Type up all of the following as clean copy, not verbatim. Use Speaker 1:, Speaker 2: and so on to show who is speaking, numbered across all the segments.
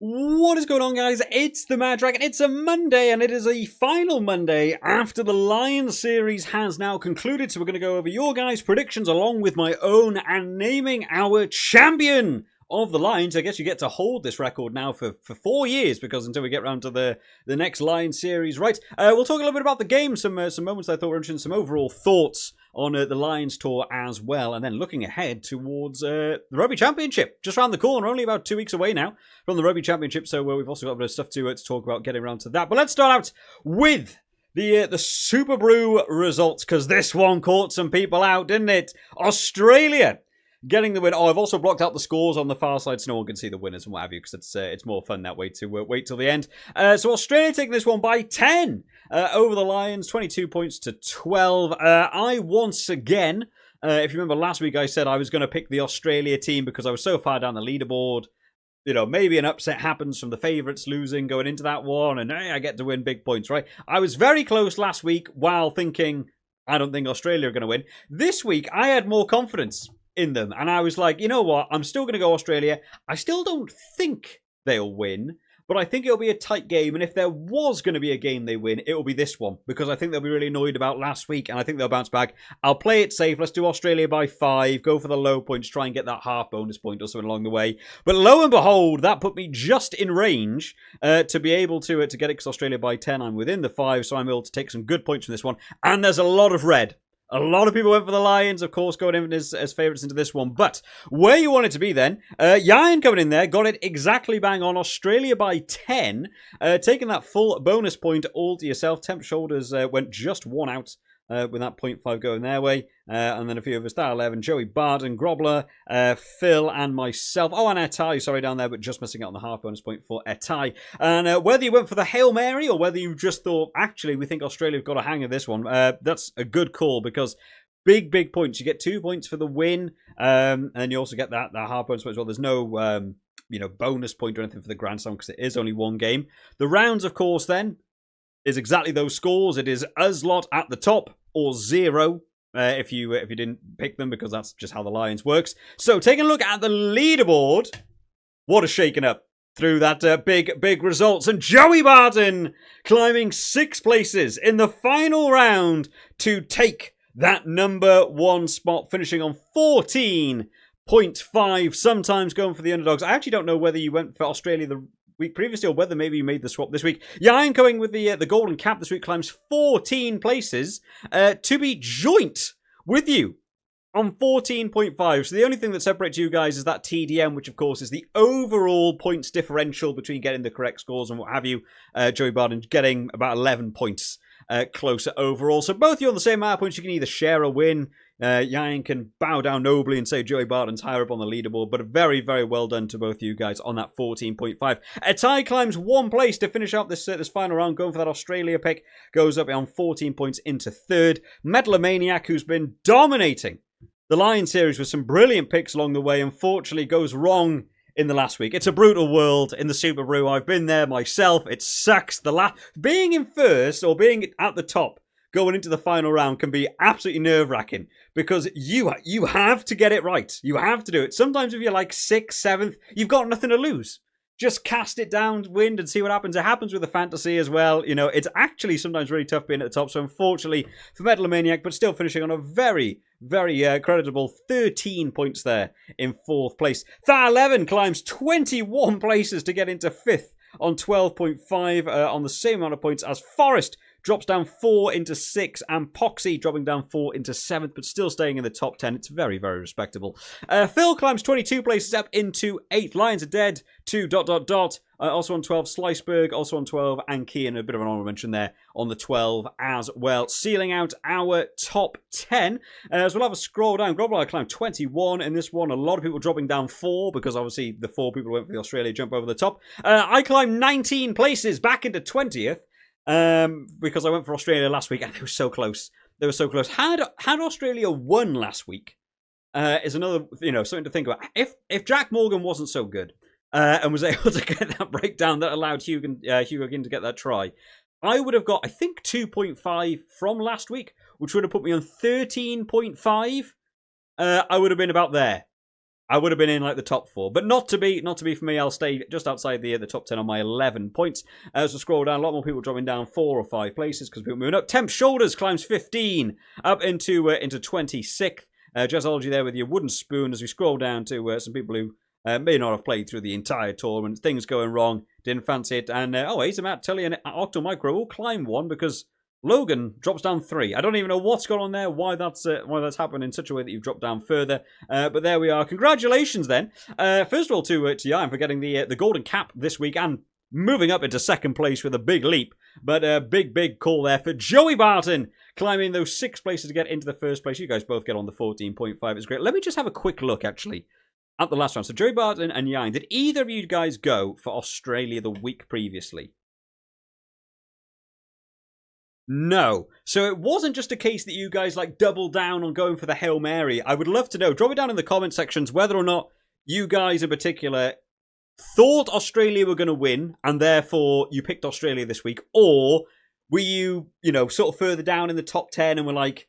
Speaker 1: What is going on, guys? It's the MaD Dragon. It's a Monday, and it is a final Monday after the Lions series has now concluded. So we're going to go over your guys' predictions along with my own and naming our champion of the Lions. I guess you get to hold this record now for 4 years, because until we get round to the next Lions series. Right, we'll talk a little bit about the game, some moments I thought were interesting, some overall thoughts on the Lions Tour as well, and then looking ahead towards the Rugby Championship, just around the corner, only about 2 weeks away now from the Rugby Championship, so we've also got a bit of stuff to talk about getting around to that. But let's start out with the Superbru results, because this one caught some people out, didn't it? Australia getting the win. Oh, I've also blocked out the scores on the far side so no one can see the winners and what have you, because it's more fun that way to wait till the end. So Australia taking this one by 10 over the Lions, 22 points to 12. I once again, if you remember last week, I said I was going to pick the Australia team because I was so far down the leaderboard. You know, maybe an upset happens from the favourites losing going into that one, and hey, I get to win big points, right? I was very close last week while thinking, I don't think Australia are going to win. This week, I had more confidence in them, and I was like, you know what, I'm still going to go Australia. I still don't think they'll win, but I think it'll be a tight game, and if there was going to be a game they win, it will be this one, because I think they'll be really annoyed about last week, and I think they'll bounce back. I'll play it safe. Let's do Australia by 5, go for the low points, try and get that half bonus point or something along the way. But lo and behold, that put me just in range to be able to get it, because Australia by 10, I'm within the 5, so I'm able to take some good points from this one, and there's a lot of red. A lot of people went for the Lions, of course, going in as favourites into this one. But where you want it to be then, Yan coming in there, got it exactly bang on. Australia by 10, taking that full bonus point all to yourself. Temp Shoulders went just one out with that 0.5 going their way. And then a few of us, Star 11, Joey Barden, Grobler, Phil, and myself. Oh, and Etai, sorry, down there, but just missing out on the half bonus point for Etai. And whether you went for the Hail Mary or whether you just thought, actually, we think Australia have got a hang of this one, that's a good call, because big points. You get 2 points for the win, and you also get that half bonus point as well. There's no bonus point or anything for the Grand Slam, because it is only one game. The rounds, of course, then, is exactly those scores. It is us lot at the top, or 0. If you didn't pick them, because that's just how the Lions works. So taking a look at the leaderboard, what a shaking up through that big results. And Joey Barton climbing 6 places in the final round to take that number 1 spot, finishing on 14.5. Sometimes going for the underdogs. I actually don't know whether you went for Australia the week previously, or whether maybe you made the swap this week. Yeah, I'm going with the golden cap this week, climbs 14 places to be joint with you on 14.5. So the only thing that separates you guys is that TDM, which of course is the overall points differential between getting the correct scores and what have you. Joey Barden getting about 11 points closer overall. So both you on the same amount of points. You can either share a win. Yan can bow down nobly and say Joey Barton's higher up on the leaderboard, but very well done to both you guys on that 14.5. Etai climbs 1 place to finish out this final round, going for that Australia pick, goes up on 14 points into 3rd. Metalomaniac, who's been dominating the Lions series with some brilliant picks along the way, unfortunately goes wrong in the last week. It's a brutal world in the Superbru. I've been there myself. It sucks. Being in first, or being at the top going into the final round, can be absolutely nerve-wracking, because you have to get it right. You have to do it. Sometimes if you're like 6th, 7th, you've got nothing to lose. Just cast it downwind and see what happens. It happens with the fantasy as well. You know, it's actually sometimes really tough being at the top. So unfortunately for Metalomaniac, but still finishing on a very creditable 13 points there in 4th place. Star 11 climbs 21 places to get into 5th on 12.5 on the same amount of points as Forest. Drops down 4 into 6, and Poxy dropping down 4 into 7th, but still staying in the top 10. It's very respectable. Phil climbs 22 places up into 8th. Lions are dead to ... Also on 12, Sliceberg, also on 12, and Kian, a bit of an honourable mention there on the 12 as well. Sealing out our top 10. As we'll have a scroll down. Grobler climbed 21 in this one. A lot of people dropping down 4, because obviously the 4 people who went for the Australia jump over the top. I climbed 19 places back into 20th. Because I went for Australia last week, and they were so close. They were so close. Had Australia won last week, is another, something to think about. If Jack Morgan wasn't so good, and was able to get that breakdown that allowed Hugo Ginn to get that try, I would have got, I think, 2.5 from last week, which would have put me on 13.5. I would have been about there. I would have been in like the top 4, but not to be for me. I'll stay just outside the top 10 on my 11 points. As we scroll down, a lot more people dropping down 4 or 5 places because people moving up. Temp Shoulders climbs 15 up into 26th. Jazzology there with your wooden spoon as we scroll down to some people who may not have played through the entire tournament. Things going wrong, didn't fancy it, and he's about Tully and Octomicro will climb 1 because Logan drops down 3. I don't even know what's gone on there, why that's happened in such a way that you've dropped down further. But there we are. Congratulations then. First of all to Jan for getting the golden cap this week and moving up into 2nd place with a big leap. But a big call there for Joey Barton, climbing those 6 places to get into the 1st place. You guys both get on the 14.5. It's great. Let me just have a quick look, actually, at the last round. So Joey Barton and Jan, did either of you guys go for Australia the week previously? No. So it wasn't just a case that you guys like doubled down on going for the Hail Mary. I would love to know. Drop it down in the comment sections whether or not you guys in particular thought Australia were going to win and therefore you picked Australia this week, or were you, sort of further down in the top 10 and were like,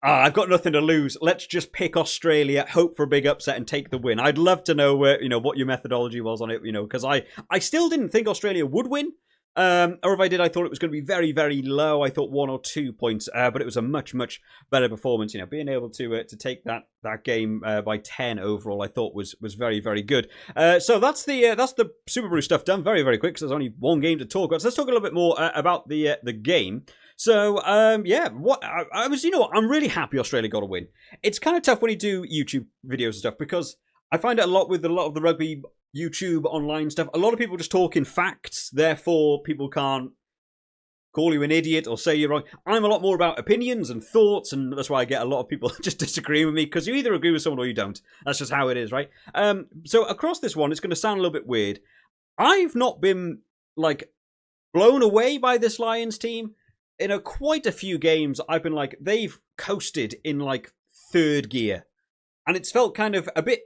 Speaker 1: I've got nothing to lose. Let's just pick Australia, hope for a big upset and take the win. I'd love to know what your methodology was on it, because I still didn't think Australia would win. Or if I did, I thought it was going to be very, very low. I thought 1 or 2 points, but it was a much, much better performance. Being able to take that game by 10 overall, I thought was very, very good. So that's the Superbru stuff done very, very quick. Because there's only 1 game to talk about. So let's talk a little bit more about the game. So I'm really happy Australia got a win. It's kind of tough when you do YouTube videos and stuff because I find it a lot of the rugby YouTube online stuff. A lot of people just talk in facts, therefore people can't call you an idiot or say you're wrong. I'm a lot more about opinions and thoughts, and that's why I get a lot of people just disagreeing with me because you either agree with someone or you don't. That's just how it is, right? So across this one, it's going to sound a little bit weird. I've not been like blown away by this Lions team. In quite a few games, I've been like, they've coasted in like 3rd gear. And it's felt kind of a bit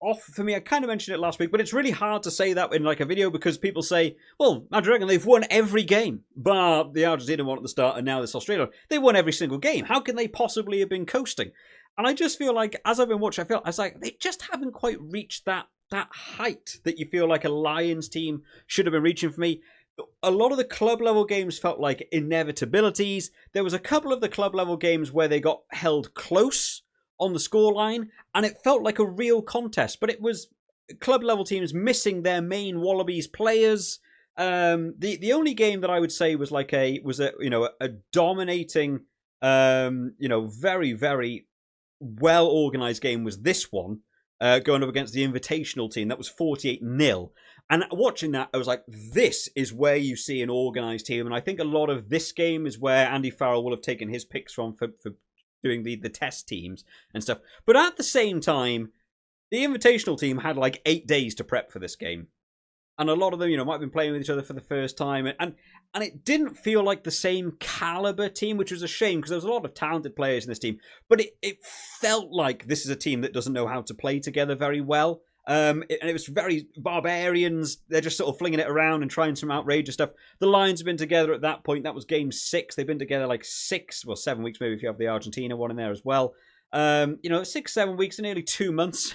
Speaker 1: off for me. I kind of mentioned it last week, but it's really hard to say that in like a video because people say, well, MaD Dragon, they've won every game. But the Argentina one at the start and now this Australia, they won every single game. How can they possibly have been coasting? And I just feel like, as I've been watching, I was like, they just haven't quite reached that height that you feel like a Lions team should have been reaching for me. A lot of the club level games felt like inevitabilities. There was a couple of the club level games where they got held close on the scoreline, and it felt like a real contest. But it was club level teams missing their main Wallabies players. The only game that I would say was like a dominating, very, very well organized game was this one, going up against the Invitational team. That was 48-0. And watching that, I was like, this is where you see an organised team. And I think a lot of this game is where Andy Farrell will have taken his picks from for doing the test teams and stuff. But at the same time, the Invitational team had like 8 days to prep for this game. And a lot of them, might have been playing with each other for the first time. And it didn't feel like the same caliber team, which was a shame because there was a lot of talented players in this team. But it felt like this is a team that doesn't know how to play together very well. And it was very barbarians. They're just sort of flinging it around and trying some outrageous stuff. The Lions have been together at that point. That was game 6. They've been together like 7 weeks, maybe if you have the Argentina one in there as well. 6, 7 weeks, nearly 2 months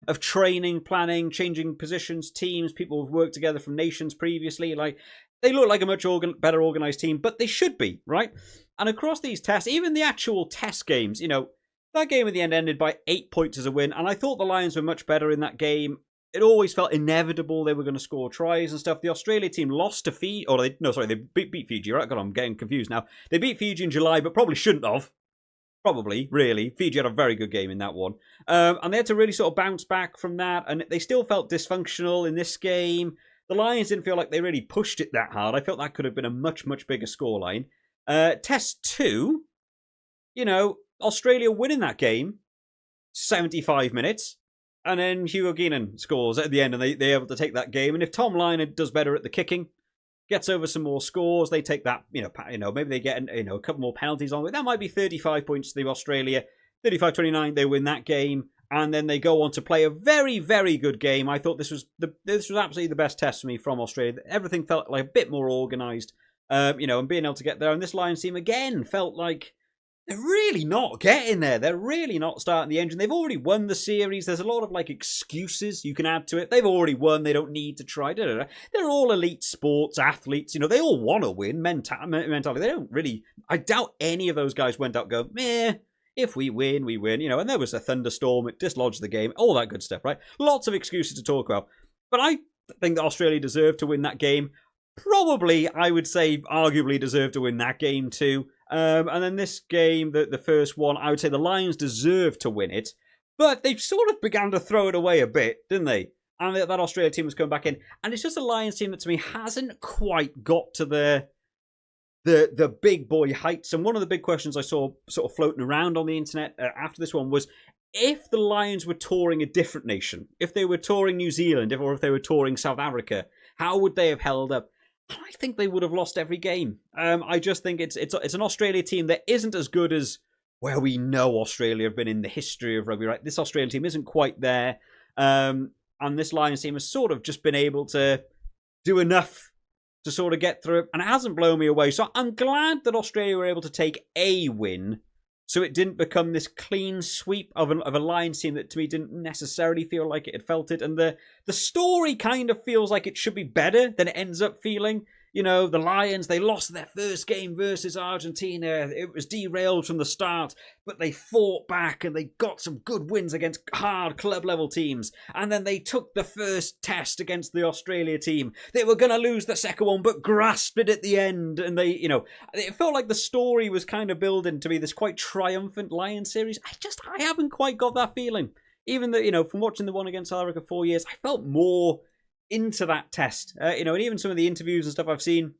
Speaker 1: of training, planning, changing positions, teams. People have worked together from nations previously. Like, they look like a much better organized team, but they should be, right? And across these tests, even the actual test games, that game in the end ended by 8 points as a win, and I thought the Lions were much better in that game. It always felt inevitable they were going to score tries and stuff. The Australia team lost to Fiji, they beat Fiji, right? God, I'm getting confused now. They beat Fiji in July, but probably shouldn't have. Probably, really. Fiji had a very good game in that one. And they had to really sort of bounce back from that, and they still felt dysfunctional in this game. The Lions didn't feel like they really pushed it that hard. I felt that could have been a much, much bigger scoreline. Test 2, Australia winning that game, 75 minutes, and then Hugo Guinan scores at the end, and they're able to take that game. And if Tom Lynagh does better at the kicking, gets over some more scores, they take that, maybe they get a couple more penalties on it. That might be 35 points to Australia, 35-29, they win that game, and then they go on to play a very, very good game. I thought this was absolutely the best test for me from Australia. Everything felt like a bit more organised, and being able to get there. And this Lions team again felt like they're really not getting there. They're really not starting the engine. They've already won the series. There's a lot of like excuses you can add to it. They've already won. They don't need to try. They're all elite sports athletes. You know, they all want to win mentality. They don't really. I doubt any of those guys went out and go, meh. If we win, we win. You know, and there was a thunderstorm. It dislodged the game. All that good stuff, right? Lots of excuses to talk about. But I think that Australia deserved to win that game. Probably, I would say, arguably deserved to win that game too. And then this game, the first one, I would say the Lions deserved to win it, but they sort of began to throw it away a bit, didn't they? And that Australia team was coming back in, and it's just a Lions team that to me hasn't quite got to the big boy heights. And one of the big questions I saw sort of floating around on the internet after this one was, if the Lions were touring a different nation, if they were touring New Zealand, or if they were touring South Africa, how would they have held up? I think they would have lost every game. I just think it's an Australia team that isn't as good as where we know Australia have been in the history of rugby, right? This Australian team isn't quite there. And this Lions team has sort of just been able to do enough to sort of get through it. And it hasn't blown me away. So I'm glad that Australia were able to take a win, so it didn't become this clean sweep of a Lions team that to me didn't necessarily feel like it had felt it. And the story kind of feels like it should be better than it ends up feeling. You know, the Lions, they lost their first game versus Argentina. It was derailed from the start, but they fought back and they got some good wins against hard club level teams. And then they took the first test against the Australia team. They were going to lose the second one, but grasped it at the end. And they, you know, it felt like the story was kind of building to be this quite triumphant Lions series. I haven't quite got that feeling. Even though, you know, from watching the one against South Africa 4 years, I felt more into that test, you know, and even some of the interviews and stuff I've seen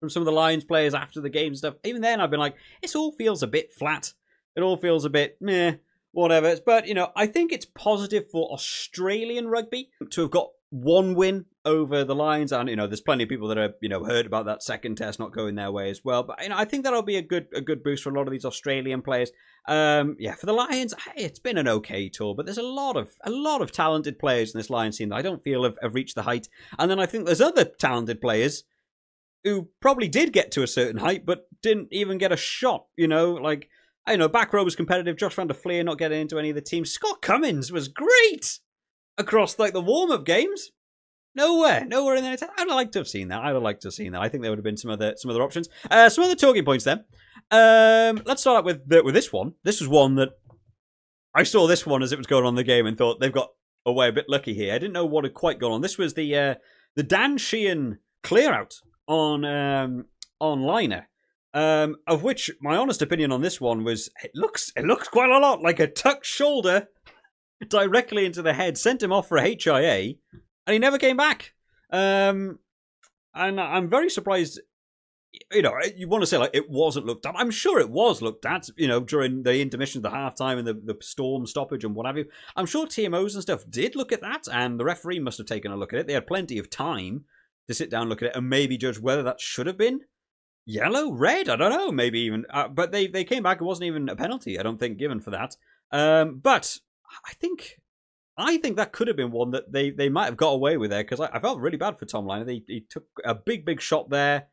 Speaker 1: from some of the Lions players after the game and stuff, even then I've been like, it all feels a bit flat. It all feels a bit meh, whatever. But, you know, I think it's positive for Australian rugby to have got one win over the Lions. And, you know, there's plenty of people that are, you know, heard about that second test not going their way as well. But, you know, I think that'll be a good boost for a lot of these Australian players. Yeah, for the Lions, it's been an okay tour, but there's a lot of talented players in this Lions team that I don't feel have reached the height. And then I think there's other talented players who probably did get to a certain height, but didn't even get a shot, you know, like, I know, back row was competitive. Josh van der Fleer not getting into any of the teams. Scott Cummins was great across, like, the warm-up games. Nowhere in there. I'd like to have seen that. I think there would have been some other options. Some other talking points then. Let's start out with this one. This was one that I saw this one as it was going on in the game and thought they've got away a bit lucky here. I didn't know what had quite gone on. This was the Dan Sheehan clear out on Lynagh. Of which my honest opinion on this one was it looks quite a lot like a tucked shoulder directly into the head, sent him off for a HIA, and he never came back. And I'm very surprised. You know, you want to say like it wasn't looked at. I'm sure it was looked at, you know, during the intermission, the halftime, and the storm stoppage and what have you. I'm sure TMOs and stuff did look at that, and the referee must have taken a look at it. They had plenty of time to sit down, look at it, and maybe judge whether that should have been yellow, red. I don't know, maybe even. But they came back. It wasn't even a penalty, I don't think, given for that. But I think that could have been one that they might have got away with there, because I felt really bad for Tom Lynagh. He took a big shot there.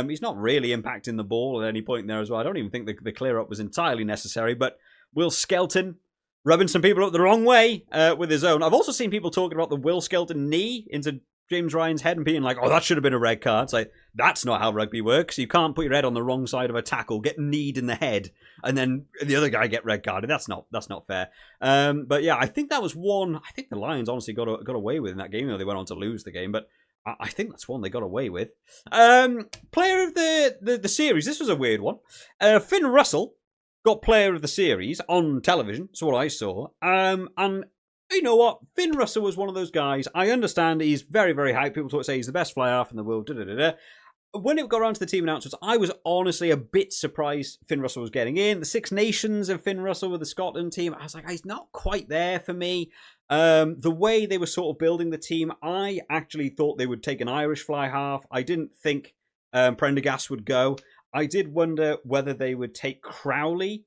Speaker 1: He's not really impacting the ball at any point there as well. I don't even think the clear-up was entirely necessary, but Will Skelton rubbing some people up the wrong way with his own. I've also seen people talking about the Will Skelton knee into James Ryan's head and being like, oh, that should have been a red card. It's like, that's not how rugby works. You can't put your head on the wrong side of a tackle, get kneed in the head, and then the other guy get red carded. That's not fair. But yeah, I think that was one I think the Lions honestly got away with in that game, though they went on to lose the game, but I think that's one they got away with. Player of the series. This was a weird one. Finn Russell got player of the series on television. That's what I saw. And you know what? Finn Russell was one of those guys. I understand he's very, very hyped. People sort of say he's the best fly half in the world. When it got around to the team announcements, I was honestly a bit surprised Finn Russell was getting in. The Six Nations of Finn Russell with the Scotland team, I was like, he's not quite there for me. The way they were sort of building the team, I actually thought they would take an Irish fly half. I didn't think Prendergast would go. I did wonder whether they would take Crowley,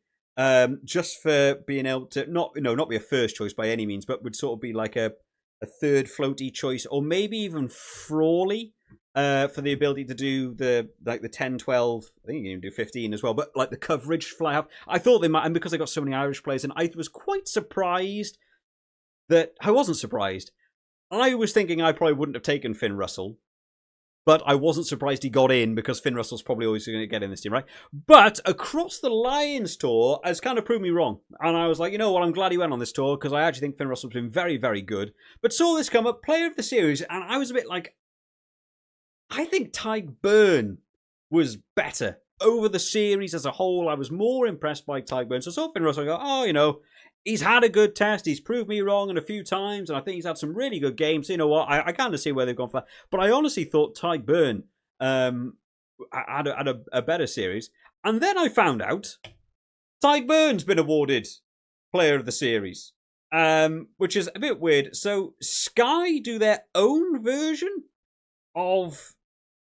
Speaker 1: just for being able to not be a first choice by any means, but would sort of be like a third floaty choice, or maybe even Frawley for the ability to do the 10, 12, I think you can do 15 as well, but like the coverage fly up. I thought they might, and because they got so many Irish players, and I was quite surprised that I wasn't surprised. I was thinking I probably wouldn't have taken Finn Russell, but I wasn't surprised he got in because Finn Russell's probably always going to get in this team, right? But across the Lions Tour has kind of proved me wrong. And I was like, you know what, I'm glad he went on this tour because I actually think Finn Russell's been very, very good. But saw this come up, player of the series, and I was a bit like, I think Tyke Byrne was better over the series as a whole. I was more impressed by Tyke Byrne. So I saw Finn Russell, I go, oh, you know, he's had a good test. He's proved me wrong a few times, and I think he's had some really good games. So you know what? I kind of see where they've gone for that. But I honestly thought Tyke Byrne had a better series. And then I found out Tyke Byrne's been awarded Player of the Series, which is a bit weird. So Sky do their own version of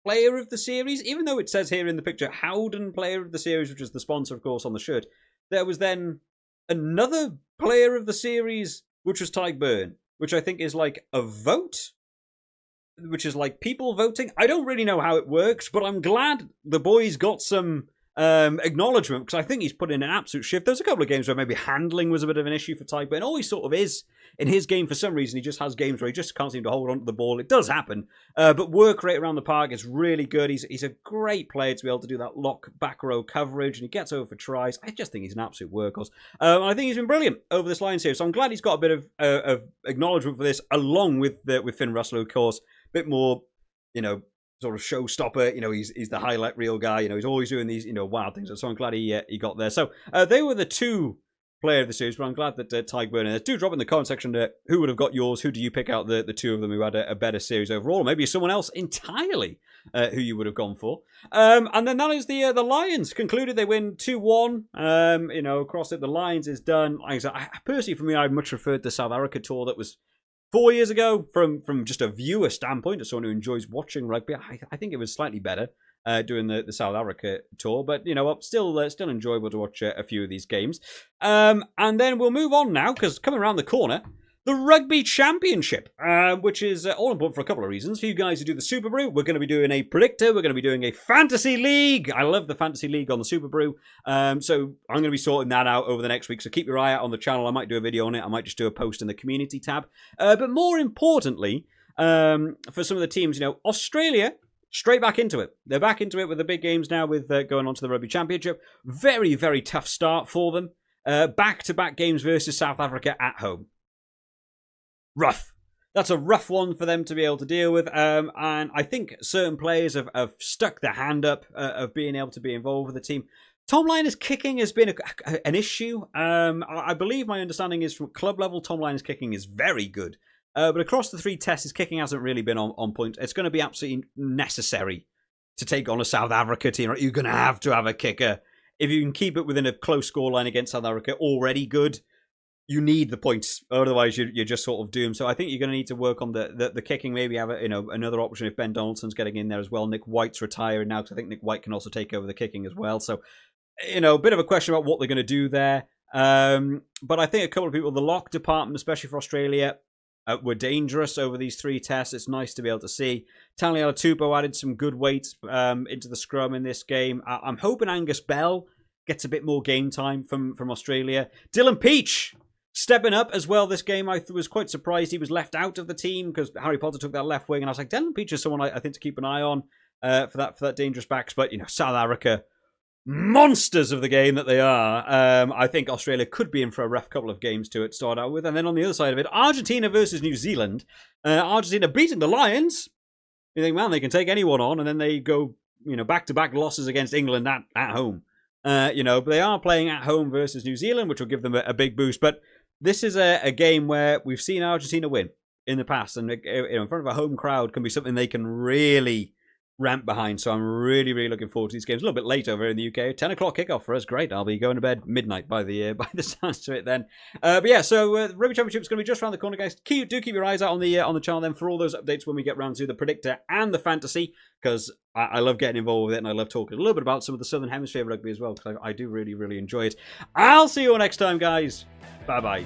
Speaker 1: Player of the Series, even though it says here in the picture Howden Player of the Series, which is the sponsor, of course, on the shirt. There was then another Player of the Series, which was Tyke Byrne, which I think is like a vote, which is like people voting. I don't really know how it works, but I'm glad the boys got some acknowledgement because I think he's put in an absolute shift. There's a couple of games where maybe handling was a bit of an issue for Tyke Byrne. Always sort of is in his game for some reason. He just has games where he just can't seem to hold on to the ball. It does happen, but work rate around the park is really good. He's a great player to be able to do that lock back row coverage, and he gets over for tries. I just think he's an absolute workhorse. I think he's been brilliant over this Lions series, so I'm glad he's got a bit of acknowledgement for this, along with Finn Russell, of course. A bit more, you know, sort of showstopper. You know, he's the highlight reel guy. You know, he's always doing these, you know, wild things. So I'm glad he got there. So they were the two Player of the Series, but I'm glad that Tyke Byrne. Do drop in the comment section who would have got yours. Who do you pick out the two of them who had a better series overall? Or maybe someone else entirely who you would have gone for. And then that is the Lions concluded. They win 2-1. You know, across it, the Lions is done. Like I personally, for me, I much preferred the South Africa tour that was 4 years ago. From just a viewer standpoint, as someone who enjoys watching rugby, I think it was slightly better doing the South Africa tour. But you know what, still enjoyable to watch a few of these games. And then we'll move on now, because coming around the corner, the Rugby Championship, which is all important for a couple of reasons. For you guys who do the Superbru, we're going to be doing a Predictor. We're going to be doing a Fantasy League. I love the Fantasy League on the Superbru. So I'm going to be sorting that out over the next week. So keep your eye out on the channel. I might do a video on it. I might just do a post in the community tab. But more importantly, for some of the teams, you know, Australia, straight back into it. They're back into it with the big games now, with going on to the Rugby Championship. Very, very tough start for them. Back-to-back games versus South Africa at home. Rough. That's a rough one for them to be able to deal with. And I think certain players have stuck their hand up of being able to be involved with the team. Tom Liner's kicking has been an issue. I believe my understanding is from club level, Tom Liner's kicking is very good. But across the three tests, his kicking hasn't really been on point. It's going to be absolutely necessary to take on a South Africa team. Right? You're going to have a kicker. If you can keep it within a close scoreline against South Africa, already good. You need the points, otherwise you're just sort of doomed. So I think you're going to need to work on the kicking. Maybe have another option if Ben Donaldson's getting in there as well. Nick White's retiring now, because I think Nick White can also take over the kicking as well. So a bit of a question about what they're going to do there. But I think a couple of people, the lock department, especially for Australia, were dangerous over these three tests. It's nice to be able to see. Taliala Tupou added some good weight into the scrum in this game. I'm hoping Angus Bell gets a bit more game time from Australia. Dylan Peach stepping up as well this game. I was quite surprised he was left out of the team because Harry Potter took that left wing, and I was like, Dylan Peach is someone I think to keep an eye on for that dangerous backs. But South Africa, monsters of the game that they are. I think Australia could be in for a rough couple of games to start out with. And then on the other side of it, Argentina versus New Zealand. Argentina beating the Lions. You think, man, they can take anyone on, and then they go, back-to-back losses against England at home. But they are playing at home versus New Zealand, which will give them a big boost. But this is a game where we've seen Argentina win in the past, and in front of a home crowd can be something they can really ramp behind. So I'm really, really looking forward to these games. A little bit late over in the UK. 10 o'clock kickoff for us. Great. I'll be going to bed midnight by the sounds to it then. But yeah, so the Rugby Championship is going to be just around the corner, guys. Do keep your eyes out on the channel then for all those updates when we get round to the Predictor and the Fantasy, because I love getting involved with it, and I love talking a little bit about some of the Southern Hemisphere rugby as well, because I do really, really enjoy it. I'll see you all next time, guys. Bye-bye.